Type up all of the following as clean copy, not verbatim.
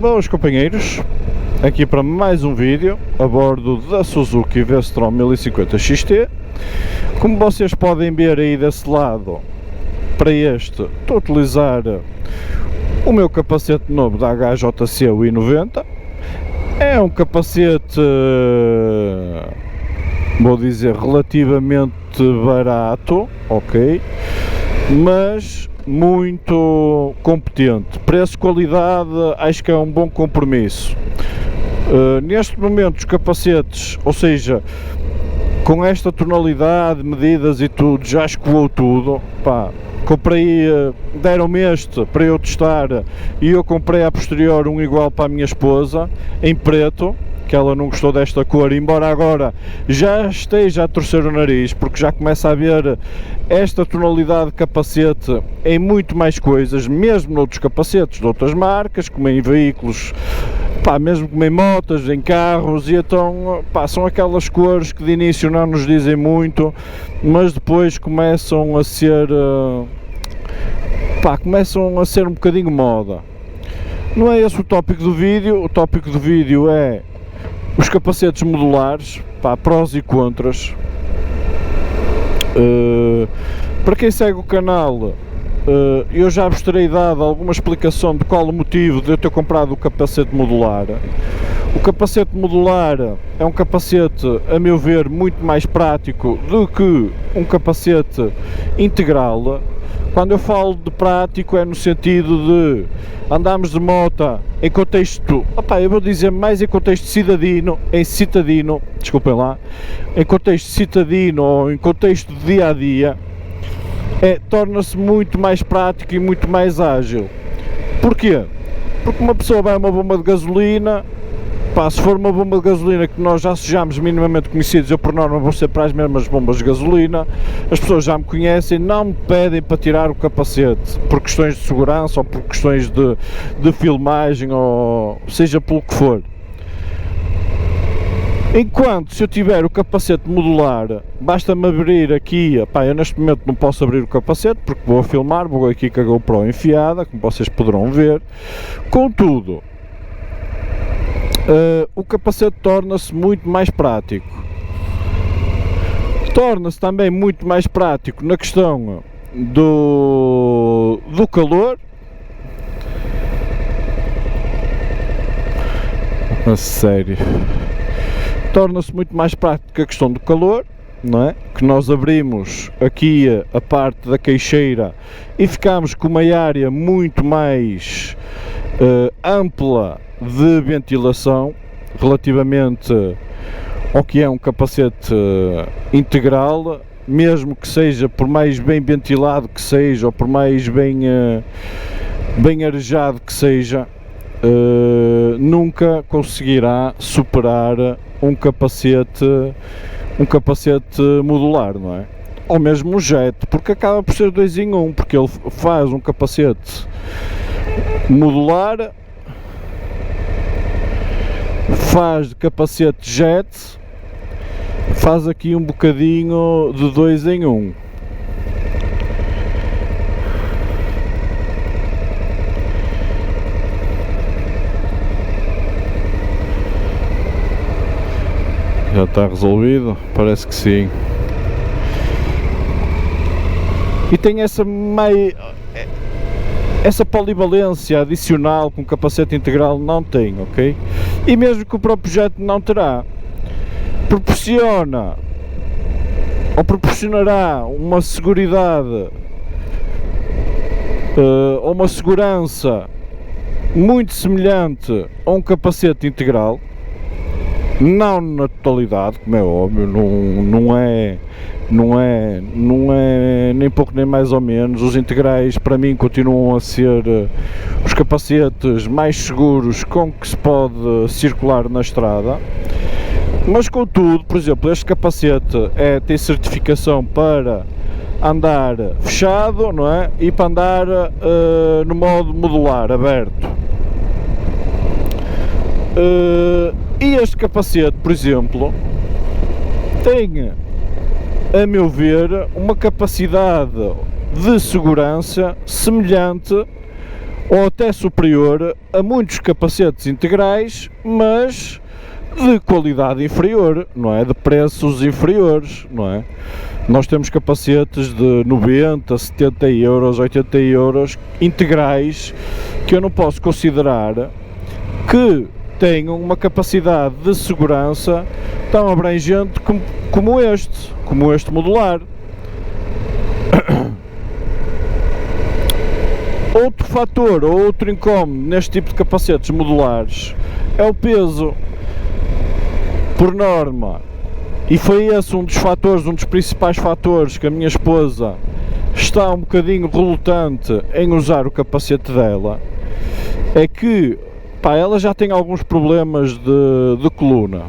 Boas companheiros, aqui para mais um vídeo a bordo da Suzuki V-Strom 1050 XT. Como vocês podem ver aí desse lado, para este estou a utilizar o meu capacete novo da HJC I90. É um capacete, vou dizer, relativamente barato, ok, mas muito competente. Preço-qualidade acho que é um bom compromisso. Neste momento os capacetes, ou seja, com esta tonalidade, medidas e tudo, já escoou tudo. Pá, comprei, deram-me este para eu testar e eu comprei a posterior um igual para a minha esposa, em preto, que ela não gostou desta cor, embora agora já esteja a torcer o nariz, porque já começa a ver esta tonalidade de capacete em muito mais coisas, mesmo noutros capacetes de outras marcas, como em veículos, pá, mesmo como em motas, em carros, e então, pá, são aquelas cores que de início não nos dizem muito, mas depois começam a ser, pá, começam a ser um bocadinho moda. Não é esse o tópico do vídeo é os capacetes modulares, pá, prós e contras. Para quem segue o canal, eu já vos terei dado alguma explicação de qual o motivo de eu ter comprado o capacete modular. O capacete modular é um capacete, a meu ver, muito mais prático do que um capacete integral. Quando eu falo de prático é no sentido de andarmos de moto em contexto, eu vou dizer mais em contexto citadino, desculpem lá, em contexto citadino ou em contexto de dia a dia, torna-se muito mais prático e muito mais ágil. Porquê? Porque uma pessoa vai a uma bomba de gasolina, pá, se for uma bomba de gasolina que nós já sejamos minimamente conhecidos, eu por norma vou ser para as mesmas bombas de gasolina, as pessoas já me conhecem, não me pedem para tirar o capacete, por questões de segurança ou por questões de filmagem ou seja pelo que for. Enquanto se eu tiver o capacete modular, basta-me abrir aqui, eu neste momento não posso abrir o capacete porque vou a filmar, vou aqui com a GoPro enfiada, como vocês poderão ver. Contudo, o capacete torna-se muito mais prático. Torna-se também muito mais prático na questão do calor. A sério. Torna-se muito mais prático a questão do calor, não é? Que nós abrimos aqui a parte da queixeira e ficamos com uma área muito mais ampla de ventilação relativamente ao que é um capacete integral, mesmo que seja, por mais bem ventilado que seja ou por mais bem arejado que seja, nunca conseguirá superar um capacete modular, não é? Ou mesmo um jet, porque acaba por ser 2 em 1, porque ele faz um capacete modular, faz de capacete jet, faz aqui um bocadinho de 2 em 1. Já está resolvido? Parece que sim. E tem essa polivalência adicional que um capacete integral não tem, ok? E mesmo que o próprio jet não terá, proporcionará uma seguridade ou uma segurança muito semelhante a um capacete integral. Não na totalidade, como é óbvio, não é nem pouco nem mais ou menos. Os integrais para mim continuam a ser os capacetes mais seguros com que se pode circular na estrada, mas contudo, por exemplo, este capacete tem certificação para andar fechado, não é? E para andar no modo modular, aberto. E este capacete, por exemplo, tem, a meu ver, uma capacidade de segurança semelhante ou até superior a muitos capacetes integrais, mas de qualidade inferior, não é? De preços inferiores, não é? Nós temos capacetes de 90, 70 euros, 80 euros integrais que eu não posso considerar que tenham uma capacidade de segurança tão abrangente como este modular. Outro fator ou outro incómodo neste tipo de capacetes modulares é o peso. Por norma, e foi esse um dos principais fatores que a minha esposa está um bocadinho relutante em usar o capacete dela, é que ela já tem alguns problemas de coluna,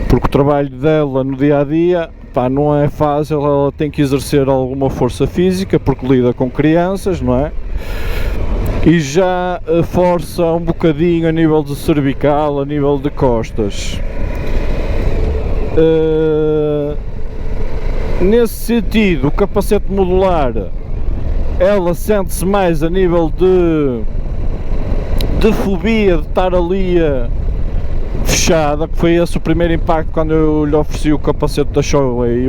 porque o trabalho dela no dia a dia não é fácil, ela tem que exercer alguma força física porque lida com crianças, não é? E já força um bocadinho a nível de cervical, a nível de costas. Nesse sentido, o capacete modular, ela sente-se mais a nível de fobia de estar ali fechada, que foi esse o primeiro impacto quando eu lhe ofereci o capacete da Shoei,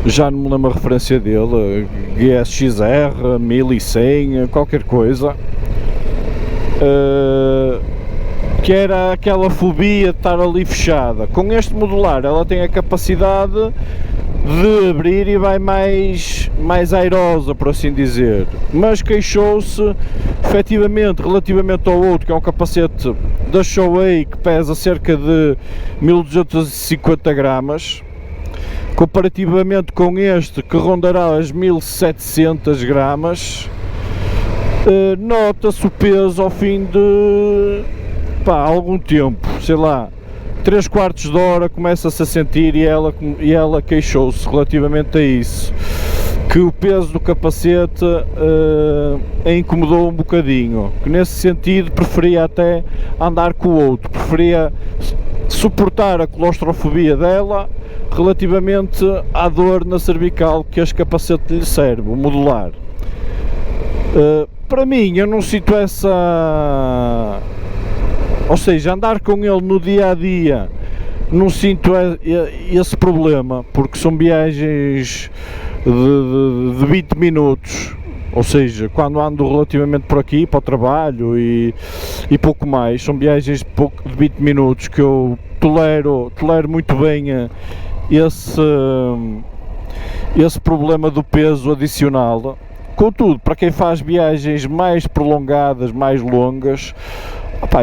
já não me lembro a referência dele, GSXR 1100, qualquer coisa, que era aquela fobia de estar ali fechada. Com este modular ela tem a capacidade de abrir e vai mais airosa, por assim dizer, mas queixou-se efetivamente relativamente ao outro, que é um capacete da Shoei que pesa cerca de 1250 gramas, comparativamente com este que rondará as 1700 gramas, nota-se o peso ao fim de algum tempo, sei lá, 3/4 de hora começa-se a sentir, e ela queixou-se relativamente a isso, que o peso do capacete a incomodou um bocadinho, que nesse sentido preferia até andar com o outro, preferia suportar a claustrofobia dela relativamente à dor na cervical que este capacete lhe serve, o modular. Para mim, eu não sinto essa... Ou seja, andar com ele no dia a dia, não sinto esse problema, porque são viagens de 20 minutos, ou seja, quando ando relativamente por aqui, para o trabalho e pouco mais, são viagens de 20 minutos que eu tolero muito bem esse problema do peso adicional. Contudo, para quem faz viagens mais prolongadas, mais longas,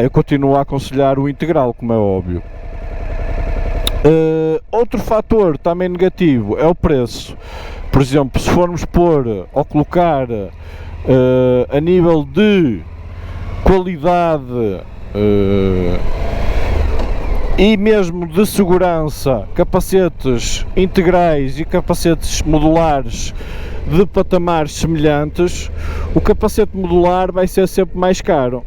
eu continuo a aconselhar o integral, como é óbvio. Outro fator também negativo é o preço. Por exemplo, se formos pôr ou colocar a nível de qualidade e mesmo de segurança, capacetes integrais e capacetes modulares de patamares semelhantes, o capacete modular vai ser sempre mais caro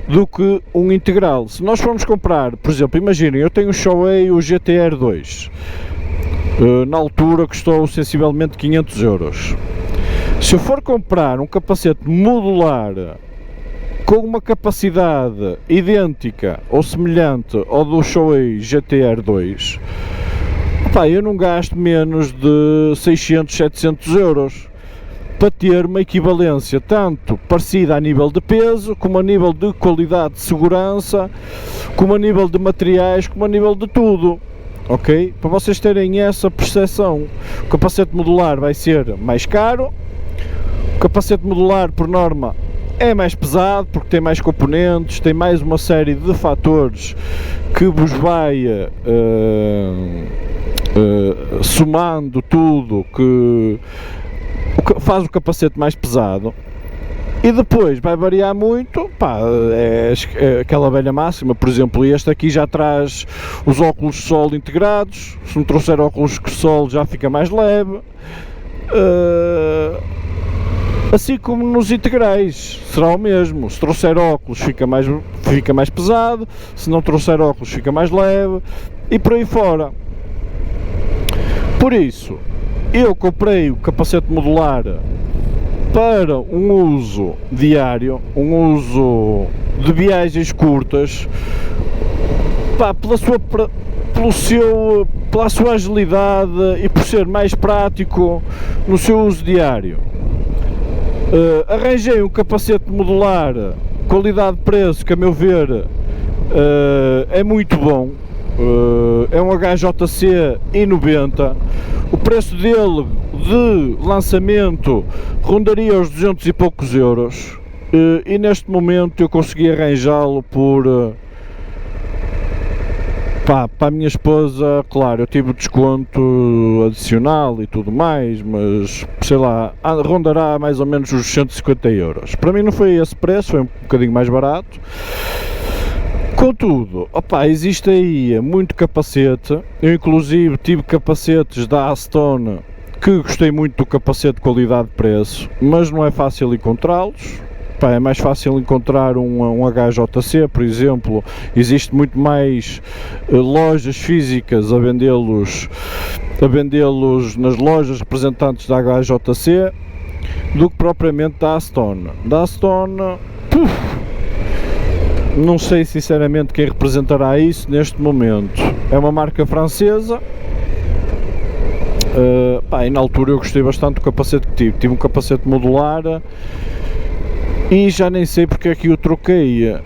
do que um integral. Se nós formos comprar, por exemplo, imaginem, eu tenho o Shoei, o GTR 2, na altura custou sensivelmente 500 euros. Se eu for comprar um capacete modular com uma capacidade idêntica ou semelhante ao do Shoei GTR 2, eu não gasto menos de 600, 700 euros para ter uma equivalência tanto parecida a nível de peso, como a nível de qualidade de segurança, como a nível de materiais, como a nível de tudo, ok? Para vocês terem essa percepção, o capacete modular vai ser mais caro, o capacete modular por norma é mais pesado, porque tem mais componentes, tem mais uma série de fatores que vos vai somando tudo, que faz o capacete mais pesado. E depois vai variar muito, é aquela velha máxima. Por exemplo, este aqui já traz os óculos de sol integrados, se não trouxer óculos de sol já fica mais leve, assim como nos integrais será o mesmo. Se trouxer óculos fica mais pesado, se não trouxer óculos fica mais leve, e por aí fora. Por isso, eu comprei o capacete modular para um uso diário, um uso de viagens curtas, pá, pela sua agilidade e por ser mais prático no seu uso diário. Arranjei um capacete modular, qualidade-preço, que a meu ver é muito bom. É um HJC I90. O preço dele de lançamento rondaria os 200 e poucos euros, e neste momento eu consegui arranjá-lo por para a minha esposa. Claro, eu tive o desconto adicional e tudo mais, mas sei lá, rondará mais ou menos os 150 euros. Para mim não foi esse preço, foi um bocadinho mais barato. Contudo, existe aí muito capacete. Eu inclusive tive capacetes da Aston que gostei muito do capacete de qualidade-preço, mas não é fácil encontrá-los. É mais fácil encontrar um HJC, por exemplo. Existe muito mais lojas físicas a vendê-los nas lojas representantes da HJC do que propriamente da Aston. Da Aston, não sei sinceramente quem representará isso neste momento. É uma marca francesa. E na altura eu gostei bastante do capacete que tive. Tive um capacete modular e já nem sei porque é que o troquei.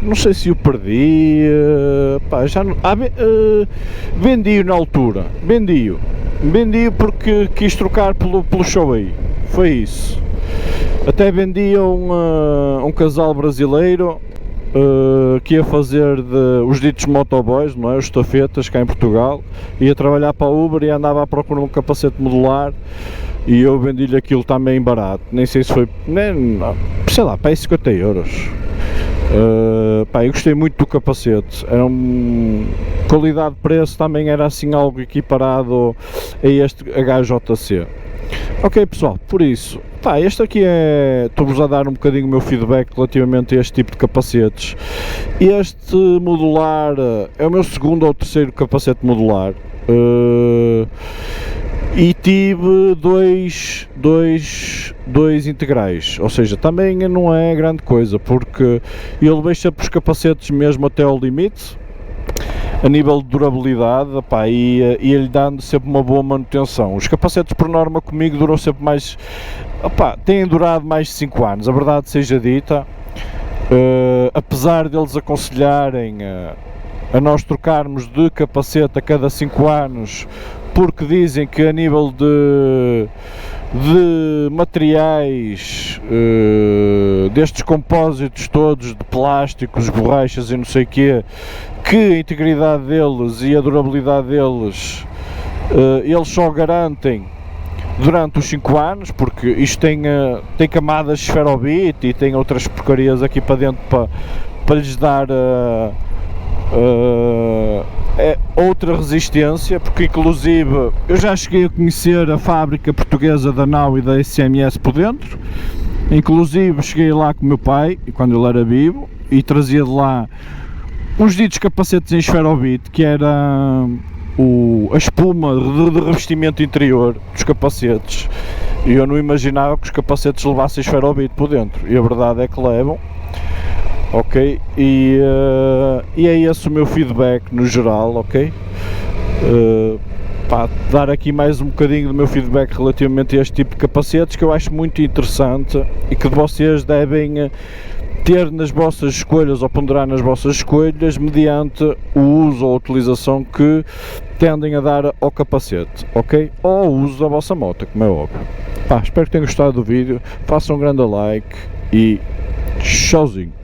Não sei se o perdi. Vendi-o na altura. Vendi-o porque quis trocar pelo Shoei. Foi isso. Até vendi a um casal brasileiro que ia fazer os ditos motoboys, não é? Os estafetas cá em Portugal. Ia trabalhar para a Uber e andava à procura de um capacete modular. E eu vendi-lhe aquilo também barato, nem sei se foi, sei lá, para 50 euros. Eu gostei muito do capacete, qualidade-preço também era assim algo equiparado a este HJC. Ok pessoal, por isso, este aqui estou-vos a dar um bocadinho o meu feedback relativamente a este tipo de capacetes. Este modular é o meu segundo ou terceiro capacete modular. E tive dois integrais, ou seja, também não é grande coisa, porque eu levei sempre os capacetes mesmo até ao limite, a nível de durabilidade, e ele dando sempre uma boa manutenção. Os capacetes por norma comigo duram sempre mais, têm durado mais de 5 anos, a verdade seja dita, apesar deles aconselharem a nós trocarmos de capacete a cada 5 anos, porque dizem que a nível de materiais, destes compósitos todos de plásticos, borrachas e não sei o quê, que a integridade deles e a durabilidade deles eles só garantem durante os 5 anos, porque isto tem camadas de esferobite e tem outras porcarias aqui para dentro para lhes dar outra resistência, porque inclusive eu já cheguei a conhecer a fábrica portuguesa da Nau e da SMS por dentro, inclusive cheguei lá com o meu pai, quando ele era vivo, e trazia de lá uns ditos capacetes em esferobite, que era a espuma de revestimento interior dos capacetes, e eu não imaginava que os capacetes levassem esferobite por dentro, e a verdade é que levam. Ok, e é esse o meu feedback no geral, ok? Dar aqui mais um bocadinho do meu feedback relativamente a este tipo de capacetes, que eu acho muito interessante e que vocês devem ter nas vossas escolhas ou ponderar nas vossas escolhas mediante o uso ou a utilização que tendem a dar ao capacete, ok? Ou ao uso da vossa moto, como é óbvio. Espero que tenham gostado do vídeo, façam um grande like e tchauzinho.